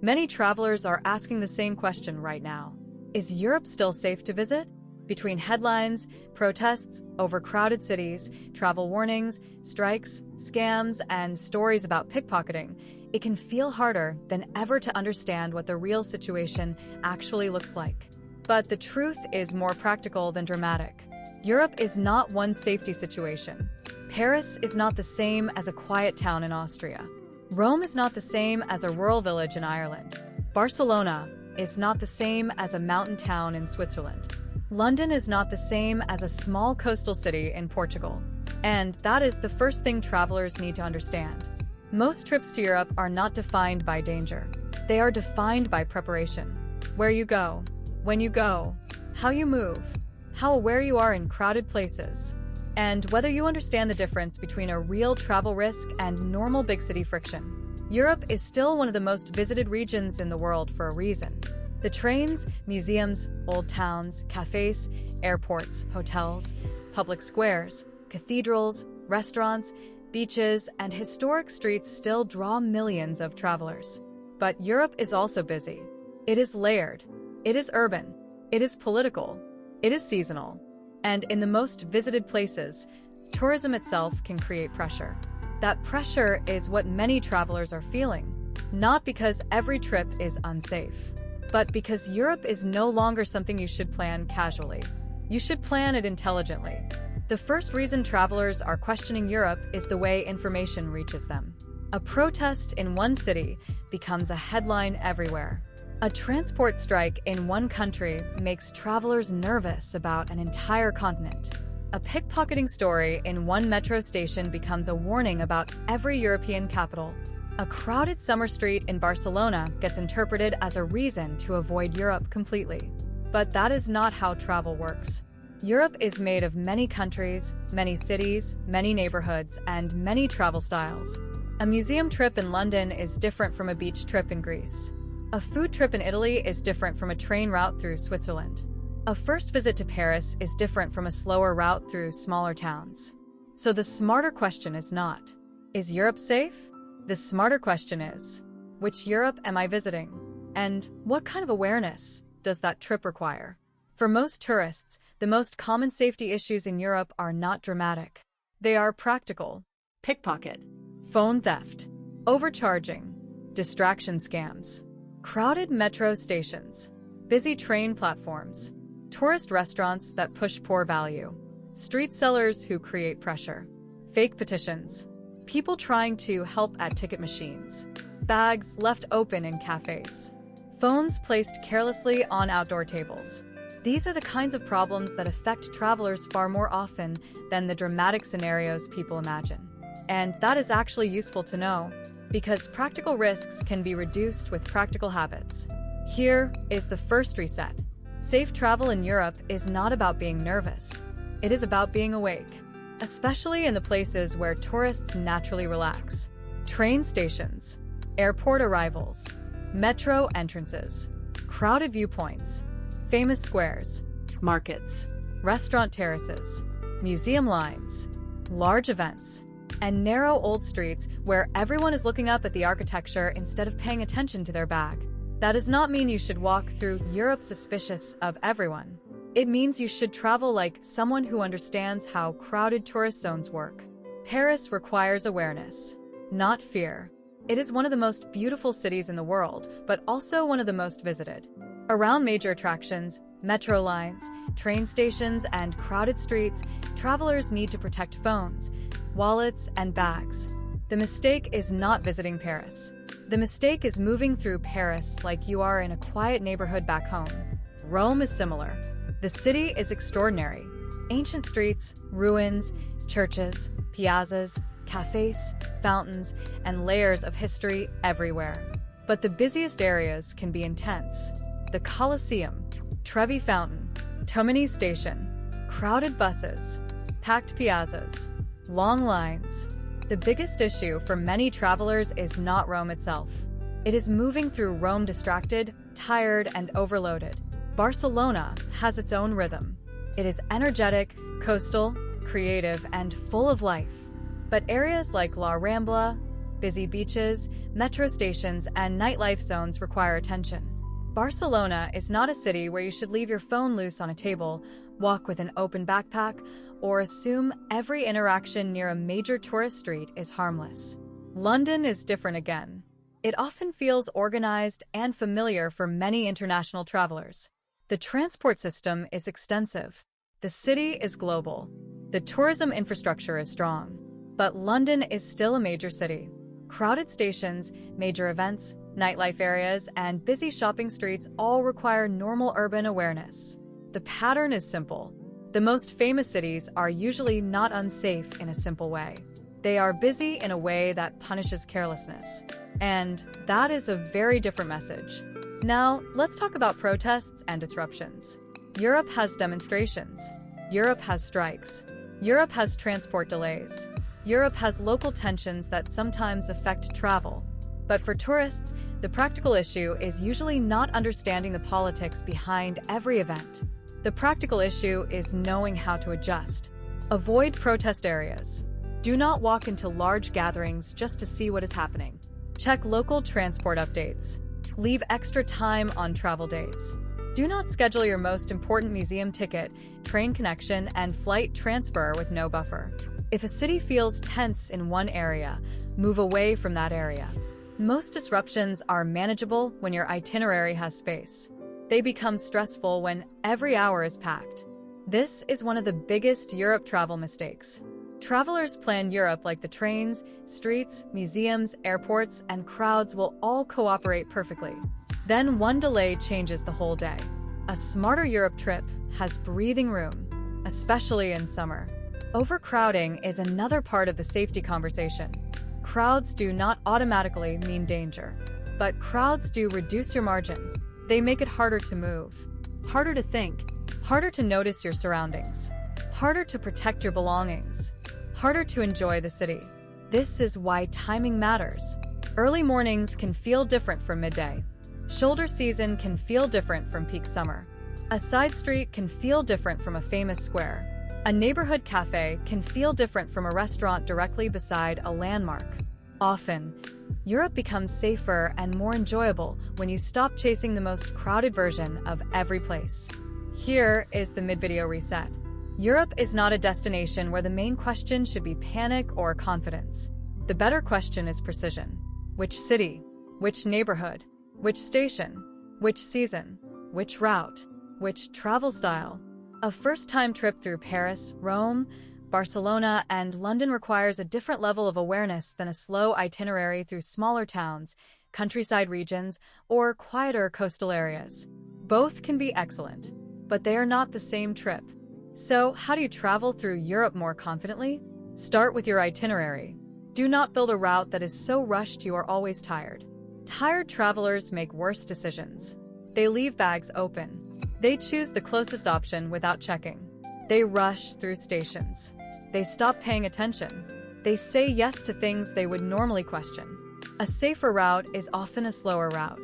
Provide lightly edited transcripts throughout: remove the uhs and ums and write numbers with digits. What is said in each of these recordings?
Many travelers are asking the same question right now. Is Europe still safe to visit? Between headlines, protests, overcrowded cities, travel warnings, strikes, scams, and stories about pickpocketing, it can feel harder than ever to understand what the real situation actually looks like. But the truth is more practical than dramatic. Europe is not one safety situation. Paris is not the same as a quiet town in Austria. Rome is not the same as a rural village in Ireland. Barcelona is not the same as a mountain town in Switzerland. London is not the same as a small coastal city in Portugal. And that is the first thing travelers need to understand. Most trips to Europe are not defined by danger. They are defined by preparation. Where you go, when you go, how you move, how aware you are in crowded places, and whether you understand the difference between a real travel risk and normal big city friction. Europe is still one of the most visited regions in the world for a reason. The trains, museums, old towns, cafes, airports, hotels, public squares, cathedrals, restaurants, beaches, and historic streets still draw millions of travelers. But Europe is also busy. It is layered. It is urban. It is political. It is seasonal. And in the most visited places, tourism itself can create pressure. That pressure is what many travelers are feeling, not because every trip is unsafe, but because Europe is no longer something you should plan casually. You should plan it intelligently. The first reason travelers are questioning Europe is the way information reaches them. A protest in one city becomes a headline everywhere. A transport strike in one country makes travelers nervous about an entire continent. A pickpocketing story in one metro station becomes a warning about every European capital. A crowded summer street in Barcelona gets interpreted as a reason to avoid Europe completely. But that is not how travel works. Europe is made of many countries, many cities, many neighborhoods, and many travel styles. A museum trip in London is different from a beach trip in Greece. A food trip in Italy is different from a train route through Switzerland. A first visit to Paris is different from a slower route through smaller towns. So the smarter question is not, is Europe safe? The smarter question is, which Europe am I visiting? And what kind of awareness does that trip require? For most tourists, the most common safety issues in Europe are not dramatic. They are practical. Pickpocket, phone theft, overcharging, distraction scams, crowded metro stations, busy train platforms, tourist restaurants that push poor value, street sellers who create pressure, fake petitions, people trying to help at ticket machines, bags left open in cafes, phones placed carelessly on outdoor tables. These are the kinds of problems that affect travelers far more often than the dramatic scenarios people imagine. And that is actually useful to know, because practical risks can be reduced with practical habits. Here is the first reset. Safe travel in Europe is not about being nervous. It is about being awake, especially in the places where tourists naturally relax. Train stations, airport arrivals, metro entrances, crowded viewpoints, famous squares, markets, restaurant terraces, museum lines, large events, and narrow old streets where everyone is looking up at the architecture instead of paying attention to their bag. That does not mean you should walk through Europe suspicious of everyone. It means you should travel like someone who understands how crowded tourist zones work. Paris requires awareness, not fear. It is one of the most beautiful cities in the world, but also one of the most visited. Around major attractions, metro lines, train stations, and crowded streets, travelers need to protect phones, wallets, and bags. The mistake is not visiting Paris. The mistake is moving through Paris like you are in a quiet neighborhood back home. Rome is similar. The city is extraordinary. Ancient streets, ruins, churches, piazzas, cafes, fountains, and layers of history everywhere. But the busiest areas can be intense. The Colosseum, Trevi Fountain, Tomini Station, crowded buses, packed piazzas, long lines. The biggest issue for many travelers is not Rome itself. It is moving through Rome distracted, tired, and overloaded. Barcelona has its own rhythm. It is energetic, coastal, creative, and full of life. But areas like La Rambla, busy beaches, metro stations, and nightlife zones require attention. Barcelona is not a city where you should leave your phone loose on a table, walk with an open backpack, or assume every interaction near a major tourist street is harmless. London is different again. It often feels organized and familiar for many international travelers. The transport system is extensive. The city is global. The tourism infrastructure is strong. But London is still a major city. Crowded stations, major events, nightlife areas, and busy shopping streets all require normal urban awareness. The pattern is simple. The most famous cities are usually not unsafe in a simple way. They are busy in a way that punishes carelessness. And that is a very different message. Now, let's talk about protests and disruptions. Europe has demonstrations. Europe has strikes. Europe has transport delays. Europe has local tensions that sometimes affect travel. But for tourists, the practical issue is usually not understanding the politics behind every event. The practical issue is knowing how to adjust. Avoid protest areas. Do not walk into large gatherings just to see what is happening. Check local transport updates. Leave extra time on travel days. Do not schedule your most important museum ticket, train connection, and flight transfer with no buffer. If a city feels tense in one area, move away from that area. Most disruptions are manageable when your itinerary has space. They become stressful when every hour is packed. This is one of the biggest Europe travel mistakes. Travelers plan Europe like the trains, streets, museums, airports, and crowds will all cooperate perfectly. Then one delay changes the whole day. A smarter Europe trip has breathing room, especially in summer. Overcrowding is another part of the safety conversation. Crowds do not automatically mean danger, but crowds do reduce your margin. They make it harder to move, harder to think, harder to notice your surroundings, harder to protect your belongings, harder to enjoy the city. This is why timing matters. Early mornings can feel different from midday. Shoulder season can feel different from peak summer. A side street can feel different from a famous square. A neighborhood cafe can feel different from a restaurant directly beside a landmark. Often, Europe becomes safer and more enjoyable when you stop chasing the most crowded version of every place. Here is the mid-video reset. Europe is not a destination where the main question should be panic or confidence. The better question is precision. Which city? Which neighborhood? Which station? Which season? Which route? Which travel style? A first-time trip through Paris, Rome, Barcelona, and London requires a different level of awareness than a slow itinerary through smaller towns, countryside regions, or quieter coastal areas. Both can be excellent, but they are not the same trip. So, how do you travel through Europe more confidently? Start with your itinerary. Do not build a route that is so rushed you are always tired. Tired travelers make worse decisions. They leave bags open. They choose the closest option without checking. They rush through stations. They stop paying attention. They say yes to things they would normally question. A safer route is often a slower route.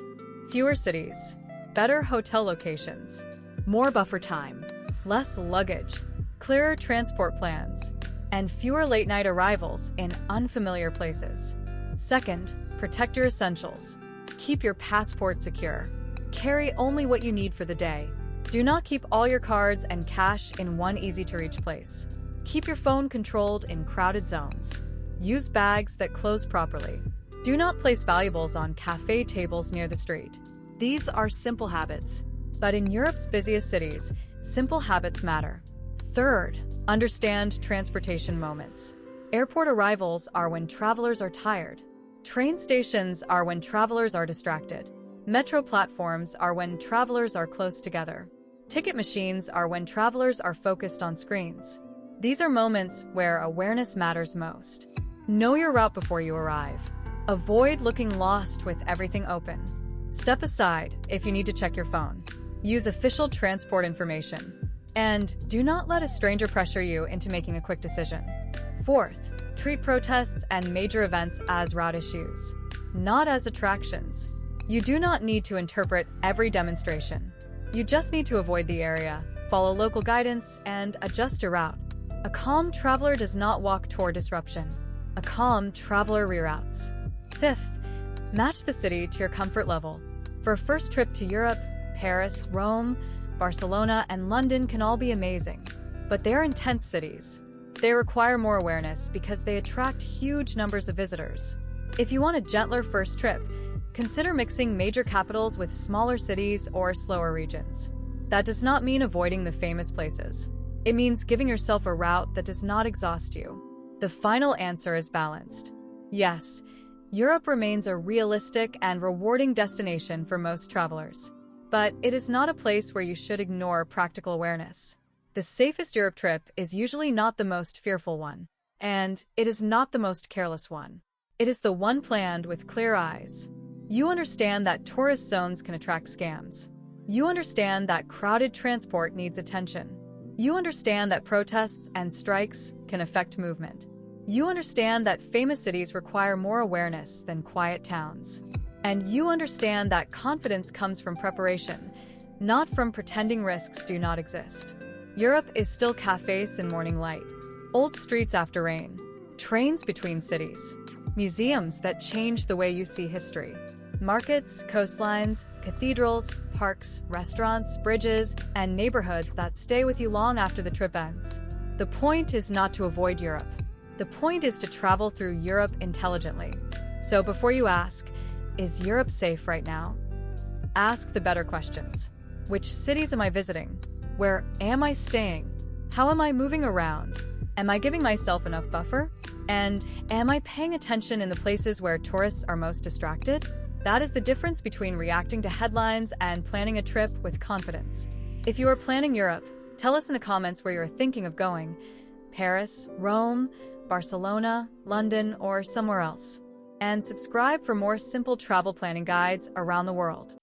Fewer cities, better hotel locations, more buffer time, less luggage, clearer transport plans, and fewer late-night arrivals in unfamiliar places. Second, protect your essentials. Keep your passport secure. Carry only what you need for the day. Do not keep all your cards and cash in one easy-to-reach place. Keep your phone controlled in crowded zones. Use bags that close properly. Do not place valuables on cafe tables near the street. These are simple habits. But in Europe's busiest cities, simple habits matter. Third, understand transportation moments. Airport arrivals are when travelers are tired. Train stations are when travelers are distracted. Metro platforms are when travelers are close together. Ticket machines are when travelers are focused on screens. These are moments where awareness matters most. Know your route before you arrive. Avoid looking lost with everything open. Step aside if you need to check your phone. Use official transport information. And do not let a stranger pressure you into making a quick decision. Fourth, treat protests and major events as route issues, not as attractions. You do not need to interpret every demonstration. You just need to avoid the area, follow local guidance, and adjust your route. A calm traveler does not walk toward disruption. A calm traveler reroutes. Fifth, match the city to your comfort level. For a first trip to Europe, Paris, Rome, Barcelona, and London can all be amazing, but they are intense cities. They require more awareness because they attract huge numbers of visitors. If you want a gentler first trip, consider mixing major capitals with smaller cities or slower regions. That does not mean avoiding the famous places. It means giving yourself a route that does not exhaust you. The final answer is balanced. Yes, Europe remains a realistic and rewarding destination for most travelers. But it is not a place where you should ignore practical awareness. The safest Europe trip is usually not the most fearful one, and it is not the most careless one. It is the one planned with clear eyes. You understand that tourist zones can attract scams. You understand that crowded transport needs attention. You understand that protests and strikes can affect movement. You understand that famous cities require more awareness than quiet towns. And you understand that confidence comes from preparation, not from pretending risks do not exist. Europe is still cafes in morning light, old streets after rain, trains between cities, museums that change the way you see history, markets, coastlines, cathedrals, parks, restaurants, bridges, and neighborhoods that stay with you long after the trip ends. The point is not to avoid Europe. The point is to travel through Europe intelligently. So before you ask, is Europe safe right now? Ask the better questions. Which cities am I visiting? Where am I staying? How am I moving around? Am I giving myself enough buffer? And am I paying attention in the places where tourists are most distracted? That is the difference between reacting to headlines and planning a trip with confidence. If you are planning Europe, tell us in the comments where you are thinking of going: Paris, Rome, Barcelona, London, or somewhere else. And subscribe for more simple travel planning guides around the world.